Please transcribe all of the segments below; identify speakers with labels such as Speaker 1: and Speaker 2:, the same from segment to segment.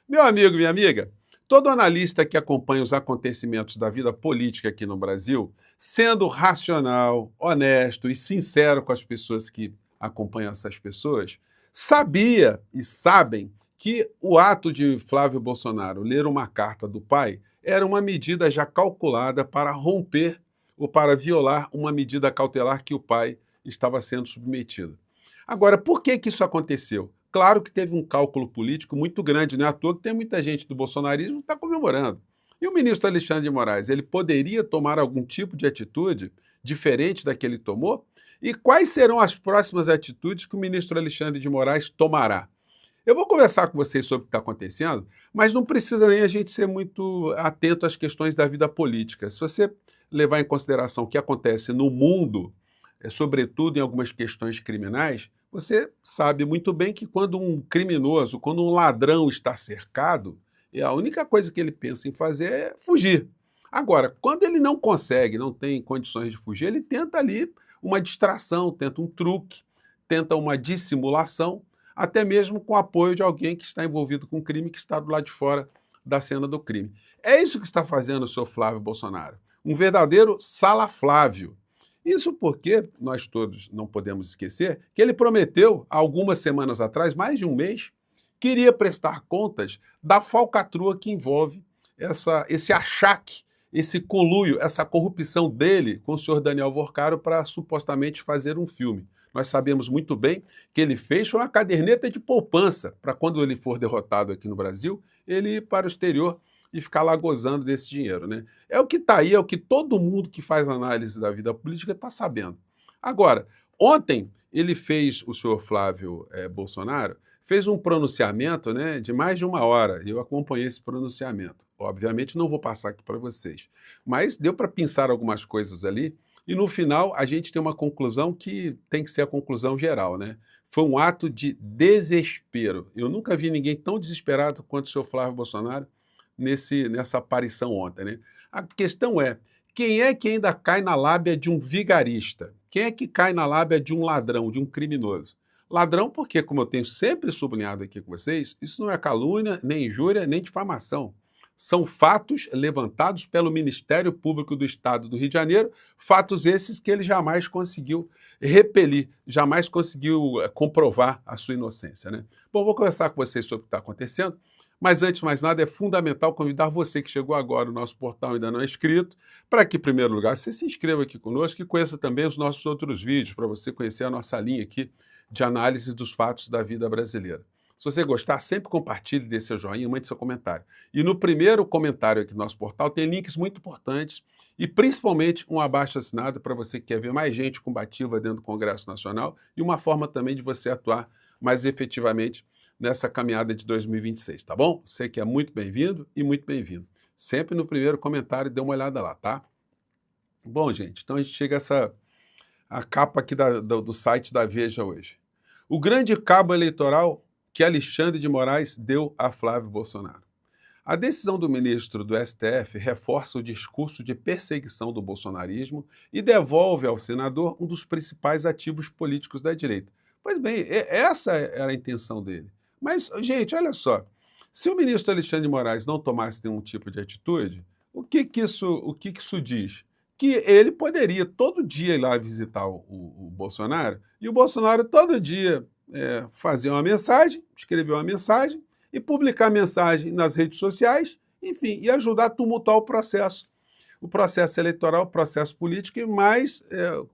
Speaker 1: Meu amigo, minha amiga, todo analista que acompanha os acontecimentos da vida política aqui no Brasil, sendo racional, honesto e sincero com as pessoas que acompanham essas pessoas, sabia e sabem que o ato de Flávio Bolsonaro ler uma carta do pai era uma medida já calculada para romper ou para violar uma medida cautelar que o pai estava sendo submetido. Agora, por que que isso aconteceu? Claro que teve um cálculo político muito grande, não é à toa que tem muita gente do bolsonarismo que está comemorando. E o ministro Alexandre de Moraes, ele poderia tomar algum tipo de atitude diferente da que ele tomou? E quais serão as próximas atitudes que o ministro Alexandre de Moraes tomará? Eu vou conversar com vocês sobre o que está acontecendo, mas não precisa nem a gente ser muito atento às questões da vida política. Se você levar em consideração o que acontece no mundo, sobretudo em algumas questões criminais, você sabe muito bem que quando um criminoso, quando um ladrão está cercado, a única coisa que ele pensa em fazer é fugir. Agora, quando ele não consegue, não tem condições de fugir, ele tenta ali uma distração, tenta um truque, tenta uma dissimulação, até mesmo com o apoio de alguém que está envolvido com o crime, que está do lado de fora da cena do crime. É isso que está fazendo o senhor Flávio Bolsonaro. Um verdadeiro salaflávio. Isso porque nós todos não podemos esquecer que ele prometeu, há algumas semanas atrás, mais de um mês, que iria prestar contas da falcatrua que envolve esse achaque, esse conluio, essa corrupção dele com o senhor Daniel Vorcaro para supostamente fazer um filme. Nós sabemos muito bem que ele fez uma caderneta de poupança para quando ele for derrotado aqui no Brasil, ele ir para o exterior e ficar lá gozando desse dinheiro, né? É o que está aí, é o que todo mundo que faz análise da vida política está sabendo. Agora, ontem ele fez, o senhor Flávio Bolsonaro, fez um pronunciamento, né, de mais de uma hora, e eu acompanhei esse pronunciamento. Obviamente não vou passar aqui para vocês, mas deu para pensar algumas coisas ali, e no final a gente tem uma conclusão que tem que ser a conclusão geral, né? Foi um ato de desespero. Eu nunca vi ninguém tão desesperado quanto o senhor Flávio Bolsonaro nessa aparição ontem, né? A questão é, quem é que ainda cai na lábia de um vigarista? Quem é que cai na lábia de um ladrão, de um criminoso? Ladrão porque, como eu tenho sempre sublinhado aqui com vocês, isso não é calúnia, nem injúria, nem difamação. São fatos levantados pelo Ministério Público do Estado do Rio de Janeiro, fatos esses que ele jamais conseguiu repelir, jamais conseguiu comprovar a sua inocência, né? Bom, vou conversar com vocês sobre o que está acontecendo, mas antes de mais nada é fundamental convidar você que chegou agora no nosso portal e ainda não é inscrito, para que, em primeiro lugar, você se inscreva aqui conosco e conheça também os nossos outros vídeos, para você conhecer a nossa linha aqui de análise dos fatos da vida brasileira. Se você gostar, sempre compartilhe, dê seu joinha, mande seu comentário. E no primeiro comentário aqui do nosso portal tem links muito importantes e principalmente um abaixo-assinado para você que quer ver mais gente combativa dentro do Congresso Nacional e uma forma também de você atuar mais efetivamente nessa caminhada de 2026, tá bom? Você que é muito bem-vindo e muito bem-vindo. Sempre no primeiro comentário, dê uma olhada lá, tá? Bom, gente, então a gente chega a capa aqui do site da Veja hoje. O grande cabo eleitoral que Alexandre de Moraes deu a Flávio Bolsonaro. A decisão do ministro do STF reforça o discurso de perseguição do bolsonarismo e devolve ao senador um dos principais ativos políticos da direita. Pois bem, essa era a intenção dele. Mas, gente, olha só, se o ministro Alexandre de Moraes não tomasse nenhum tipo de atitude, o que isso diz? Que ele poderia todo dia ir lá visitar o Bolsonaro e o Bolsonaro todo dia fazer uma mensagem, escrever uma mensagem e publicar a mensagem nas redes sociais, enfim, e ajudar a tumultuar o processo eleitoral, o processo político, e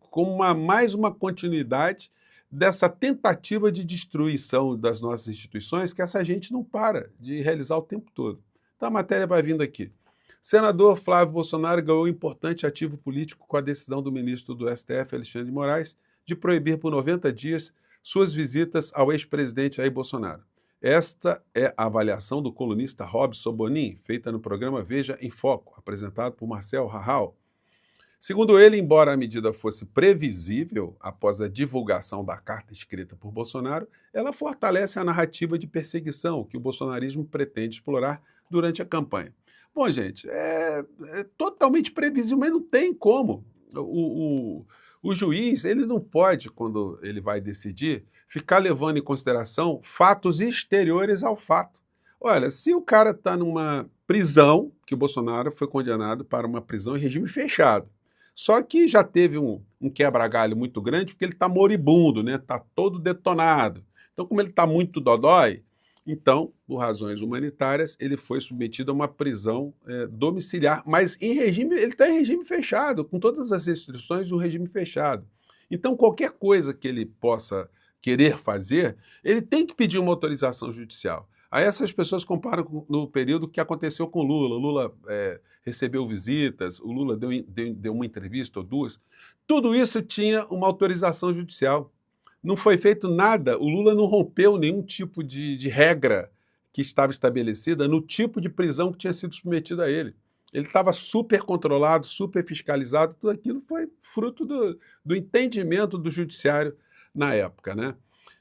Speaker 1: com mais uma continuidade dessa tentativa de destruição das nossas instituições que essa gente não para de realizar o tempo todo. Então a matéria vai vindo aqui. Senador Flávio Bolsonaro ganhou importante ativo político com a decisão do ministro do STF, Alexandre de Moraes, de proibir por 90 dias suas visitas ao ex-presidente Jair Bolsonaro. Esta é a avaliação do colunista Robson Bonin, feita no programa Veja em Foco, apresentado por Marcel Rahal. Segundo ele, embora a medida fosse previsível após a divulgação da carta escrita por Bolsonaro, ela fortalece a narrativa de perseguição que o bolsonarismo pretende explorar durante a campanha. Bom, gente, é totalmente previsível, mas não tem como. O juiz, ele não pode, quando ele vai decidir, ficar levando em consideração fatos exteriores ao fato. Olha, se o cara está numa prisão, que o Bolsonaro foi condenado para uma prisão em regime fechado. Só que já teve um quebra-galho muito grande, porque ele está moribundo, né? Está todo detonado. Então, como ele está muito dodói, então, por razões humanitárias, ele foi submetido a uma prisão domiciliar, mas ele está em regime fechado, com todas as restrições de um regime fechado. Então, qualquer coisa que ele possa querer fazer, ele tem que pedir uma autorização judicial. Aí essas pessoas comparam no período que aconteceu com o Lula. O Lula recebeu visitas, o Lula deu uma entrevista ou duas. Tudo isso tinha uma autorização judicial. Não foi feito nada, o Lula não rompeu nenhum tipo de regra que estava estabelecida no tipo de prisão que tinha sido submetida a ele. Ele estava super controlado, super fiscalizado, tudo aquilo foi fruto do entendimento do judiciário na época, né?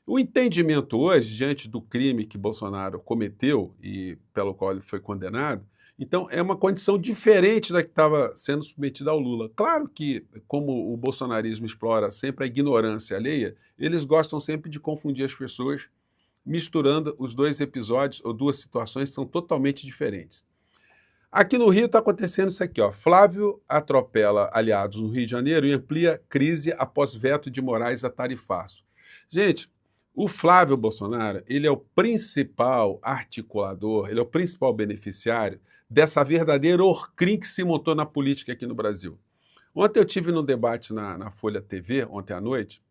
Speaker 1: O entendimento hoje, diante do crime que Bolsonaro cometeu e pelo qual ele foi condenado, então é uma condição diferente da que estava sendo submetida ao Lula. Claro que, como o bolsonarismo explora sempre a ignorância alheia, eles gostam sempre de confundir as pessoas, misturando os dois episódios ou duas situações que são totalmente diferentes. Aqui no Rio está acontecendo isso aqui, ó. Flávio atropela aliados no Rio de Janeiro e amplia crise após veto de Moraes a tarifaço. Gente, o Flávio Bolsonaro, ele é o principal articulador, ele é o principal beneficiário dessa verdadeira orcrim que se montou na política aqui no Brasil. Ontem eu tive num debate na Folha TV, ontem à noite,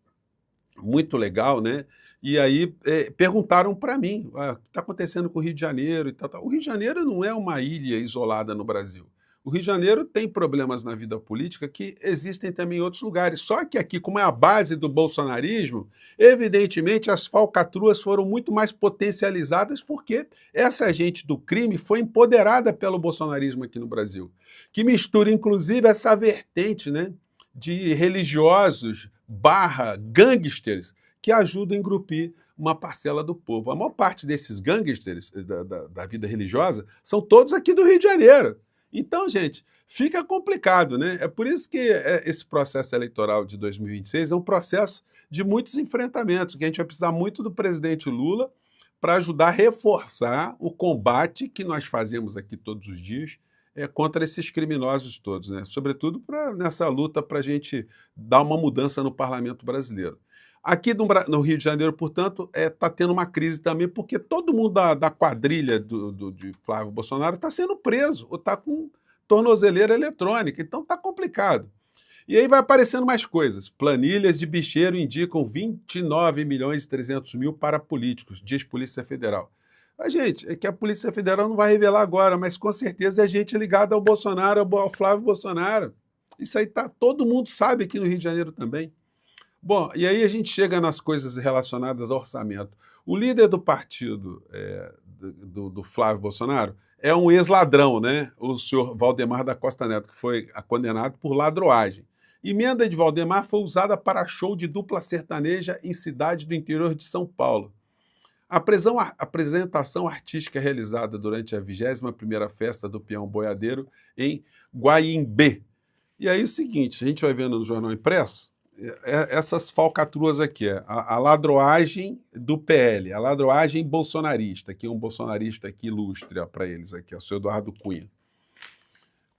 Speaker 1: muito legal, né? E aí perguntaram para mim, o que está acontecendo com o Rio de Janeiro e tal, tal. O Rio de Janeiro não é uma ilha isolada no Brasil. O Rio de Janeiro tem problemas na vida política que existem também em outros lugares. Só que aqui, como é a base do bolsonarismo, evidentemente as falcatruas foram muito mais potencializadas porque essa gente do crime foi empoderada pelo bolsonarismo aqui no Brasil, que mistura inclusive essa vertente, né, de religiosos barra gangsters que ajudam a engrupir uma parcela do povo. A maior parte desses gangsters da vida religiosa são todos aqui do Rio de Janeiro. Então, gente, fica complicado, né? É por isso que esse processo eleitoral de 2026 é um processo de muitos enfrentamentos, que a gente vai precisar muito do presidente Lula para ajudar a reforçar o combate que nós fazemos aqui todos os dias contra esses criminosos todos, né? Sobretudo nessa luta para a gente dar uma mudança no parlamento brasileiro. Aqui no Rio de Janeiro, portanto, está tendo uma crise também, porque todo mundo da quadrilha de Flávio Bolsonaro está sendo preso, ou está com tornozeleira eletrônica, então está complicado. E aí vai aparecendo mais coisas. Planilhas de bicheiro indicam 29 milhões e 300 mil para políticos, diz Polícia Federal. Mas, gente, é que a Polícia Federal não vai revelar agora, mas com certeza é gente ligada ao Bolsonaro, ao Flávio Bolsonaro. Isso aí todo mundo sabe aqui no Rio de Janeiro também. Bom, e aí a gente chega nas coisas relacionadas ao orçamento. O líder do partido do Flávio Bolsonaro é um ex-ladrão, né? O senhor Valdemar da Costa Neto, que foi condenado por ladroagem. Emenda de Valdemar foi usada para show de dupla sertaneja em cidade do interior de São Paulo. A apresentação artística realizada durante a 21ª Festa do Peão Boiadeiro em Guaimbê. E aí é o seguinte, a gente vai vendo no jornal impresso, essas falcatruas aqui, a ladroagem do PL, a ladroagem bolsonarista, que é um bolsonarista aqui ilustre para eles aqui, o senhor Eduardo Cunha.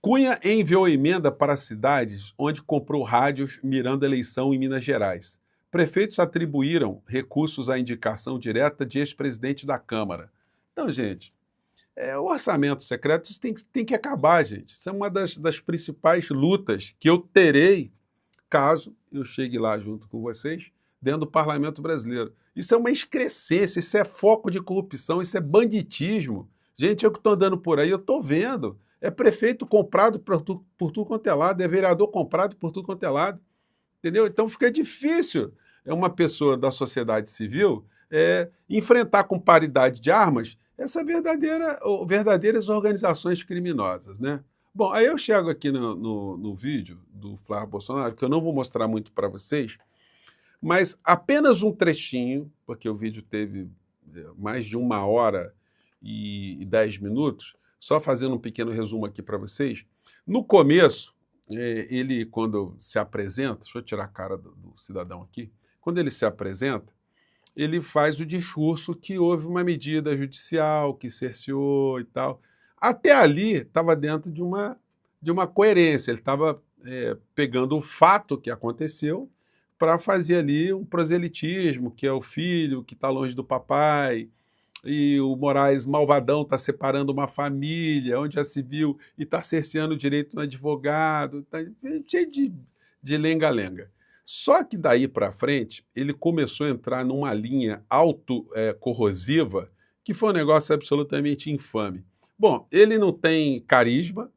Speaker 1: Cunha enviou emenda para cidades onde comprou rádios mirando a eleição em Minas Gerais. Prefeitos atribuíram recursos à indicação direta de ex-presidente da Câmara. Então, gente, o orçamento secreto tem que acabar, gente. Isso é uma das principais lutas que eu terei caso eu chegue lá junto com vocês, dentro do parlamento brasileiro. Isso é uma excrescência, isso é foco de corrupção, isso é banditismo. Gente, eu que estou andando por aí, eu estou vendo. É prefeito comprado por tudo quanto é lado, é vereador comprado por tudo quanto é lado. Entendeu? Então fica difícil uma pessoa da sociedade civil enfrentar com paridade de armas verdadeiras organizações criminosas, né? Bom, aí eu chego aqui no vídeo do Flávio Bolsonaro, que eu não vou mostrar muito para vocês, mas apenas um trechinho, porque o vídeo teve mais de 1 hora e 10 minutos, só fazendo um pequeno resumo aqui para vocês. No começo, ele, quando se apresenta, deixa eu tirar a cara do cidadão aqui, quando ele se apresenta, ele faz o discurso que houve uma medida judicial que cerceou e tal. Até ali estava dentro de uma coerência, ele estava pegando o fato que aconteceu para fazer ali um proselitismo, que é o filho que está longe do papai, e o Moraes malvadão está separando uma família, onde já se viu, e está cerceando o direito do advogado, tá cheio de lenga-lenga. Só que daí para frente, ele começou a entrar numa linha autocorrosiva, que foi um negócio absolutamente infame. Bom, ele não tem carisma,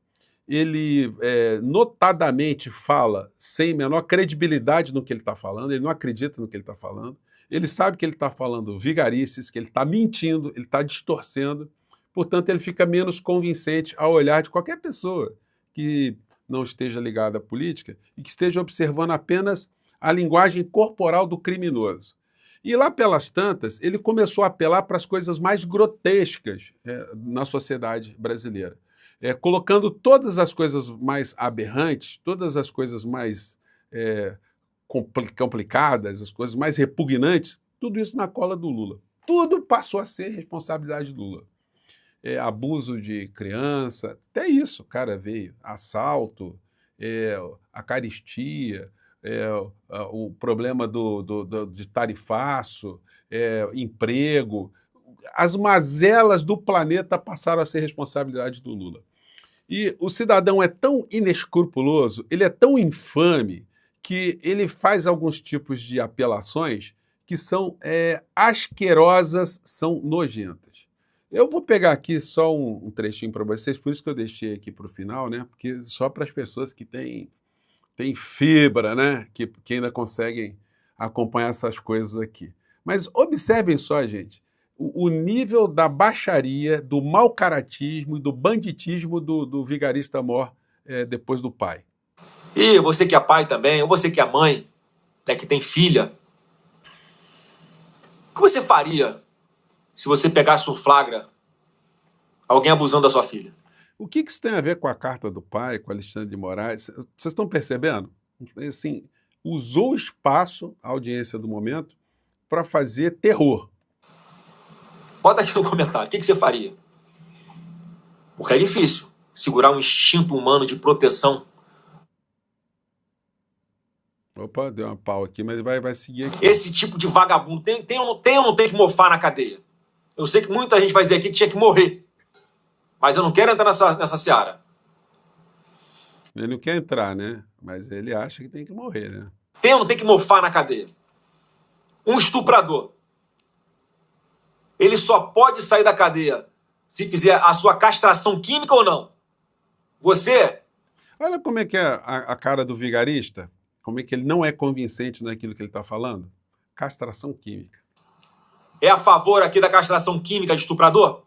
Speaker 1: ele notadamente fala sem menor credibilidade no que ele está falando, ele não acredita no que ele está falando, ele sabe que ele está falando vigarices, que ele está mentindo, ele está distorcendo, portanto ele fica menos convincente ao olhar de qualquer pessoa que não esteja ligada à política e que esteja observando apenas a linguagem corporal do criminoso. E lá pelas tantas, ele começou a apelar para as coisas mais grotescas na sociedade brasileira. Colocando todas as coisas mais aberrantes, todas as coisas mais complicadas, as coisas mais repugnantes, tudo isso na cola do Lula. Tudo passou a ser responsabilidade do Lula. Abuso de criança, até isso, cara, veio. Assalto, a caristia, o problema de tarifaço, emprego. As mazelas do planeta passaram a ser responsabilidade do Lula. E o cidadão é tão inescrupuloso, ele é tão infame, que ele faz alguns tipos de apelações que são asquerosas, são nojentas. Eu vou pegar aqui só um trechinho para vocês, por isso que eu deixei aqui para o final, né? Porque só para as pessoas que têm fibra, né? Que ainda conseguem acompanhar essas coisas aqui. Mas observem só, gente, o nível da baixaria, do mau caratismo e do banditismo do vigarista mor depois do pai.
Speaker 2: E você que é pai também, ou você que é mãe, né, que tem filha, o que você faria se você pegasse um flagra alguém abusando da sua filha?
Speaker 1: O que isso tem a ver com a carta do pai, com Alexandre de Moraes? Vocês estão percebendo? Assim, usou o espaço, a audiência do momento, para fazer terror.
Speaker 2: Bota aqui no comentário, o que você faria? Porque é difícil segurar um instinto humano de proteção.
Speaker 1: Opa, deu uma pau aqui, mas vai seguir aqui.
Speaker 2: Esse tipo de vagabundo tem ou não tem que mofar na cadeia? Eu sei que muita gente vai dizer aqui que tinha que morrer. Mas eu não quero entrar nessa seara.
Speaker 1: Ele não quer entrar, né? Mas ele acha que tem que morrer, né?
Speaker 2: Tem ou não tem que mofar na cadeia? Um estuprador. Ele só pode sair da cadeia se fizer a sua castração química ou não. Você...
Speaker 1: Olha como é que é a cara do vigarista. Como é que ele não é convincente naquilo que ele está falando? Castração química.
Speaker 2: É a favor aqui da castração química de estuprador?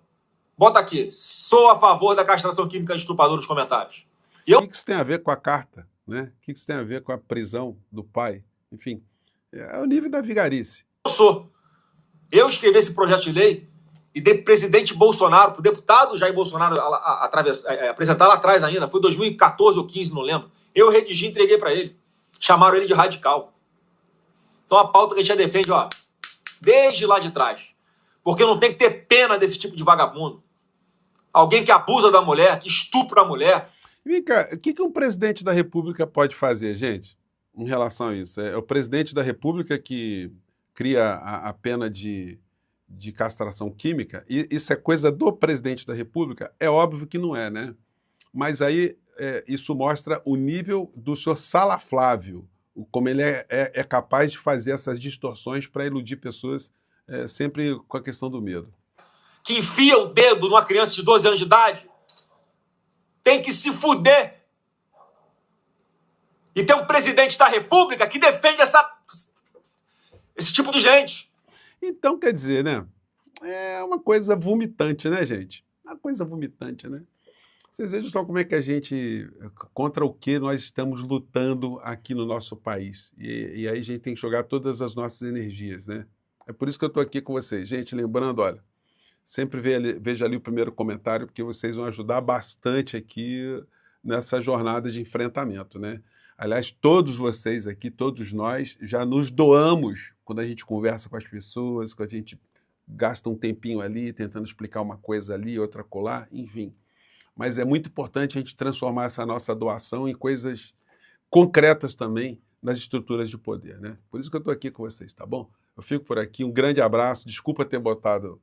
Speaker 2: Bota aqui, sou a favor da castração química de estuprador nos comentários.
Speaker 1: O que isso tem a ver com a carta? Né? O que isso tem a ver com a prisão do pai? Enfim, é o nível da vigarice.
Speaker 2: Eu escrevi esse projeto de lei e dei pro presidente Bolsonaro, pro deputado Jair Bolsonaro apresentar lá atrás ainda, foi 2014 ou 15, não lembro. Eu redigi e entreguei para ele. Chamaram ele de radical. Então a pauta que a gente já defende, ó, desde lá de trás. Porque não tem que ter pena desse tipo de vagabundo. Alguém que abusa da mulher, que estupra a mulher.
Speaker 1: Vem cá, o que um presidente da República pode fazer, gente, em relação a isso? É o presidente da República que cria a pena de castração química? E isso é coisa do presidente da República? É óbvio que não é, né? Mas aí isso mostra o nível do senhor Salaflávio, como ele é capaz de fazer essas distorções para iludir pessoas sempre com a questão do medo.
Speaker 2: Que enfia o dedo numa criança de 12 anos de idade tem que se fuder. E tem um presidente da República que defende esse tipo de gente.
Speaker 1: Então, quer dizer, né? É uma coisa vomitante, né, gente? Uma coisa vomitante, né? Vocês vejam só como é que a gente, contra o que nós estamos lutando aqui no nosso país. E aí a gente tem que jogar todas as nossas energias, né? É por isso que eu estou aqui com vocês. Gente, lembrando, olha, sempre veja ali o primeiro comentário, porque vocês vão ajudar bastante aqui nessa jornada de enfrentamento, né? Aliás, todos vocês aqui, todos nós, já nos doamos quando a gente conversa com as pessoas, quando a gente gasta um tempinho ali tentando explicar uma coisa ali, outra colar, enfim. Mas é muito importante a gente transformar essa nossa doação em coisas concretas também nas estruturas de poder, né? Por isso que eu estou aqui com vocês, tá bom? Eu fico por aqui, um grande abraço, desculpa ter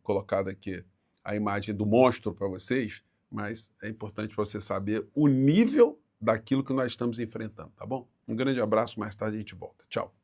Speaker 1: colocado aqui a imagem do monstro para vocês, mas é importante você saber o nível daquilo que nós estamos enfrentando, tá bom? Um grande abraço, mais tarde a gente volta. Tchau.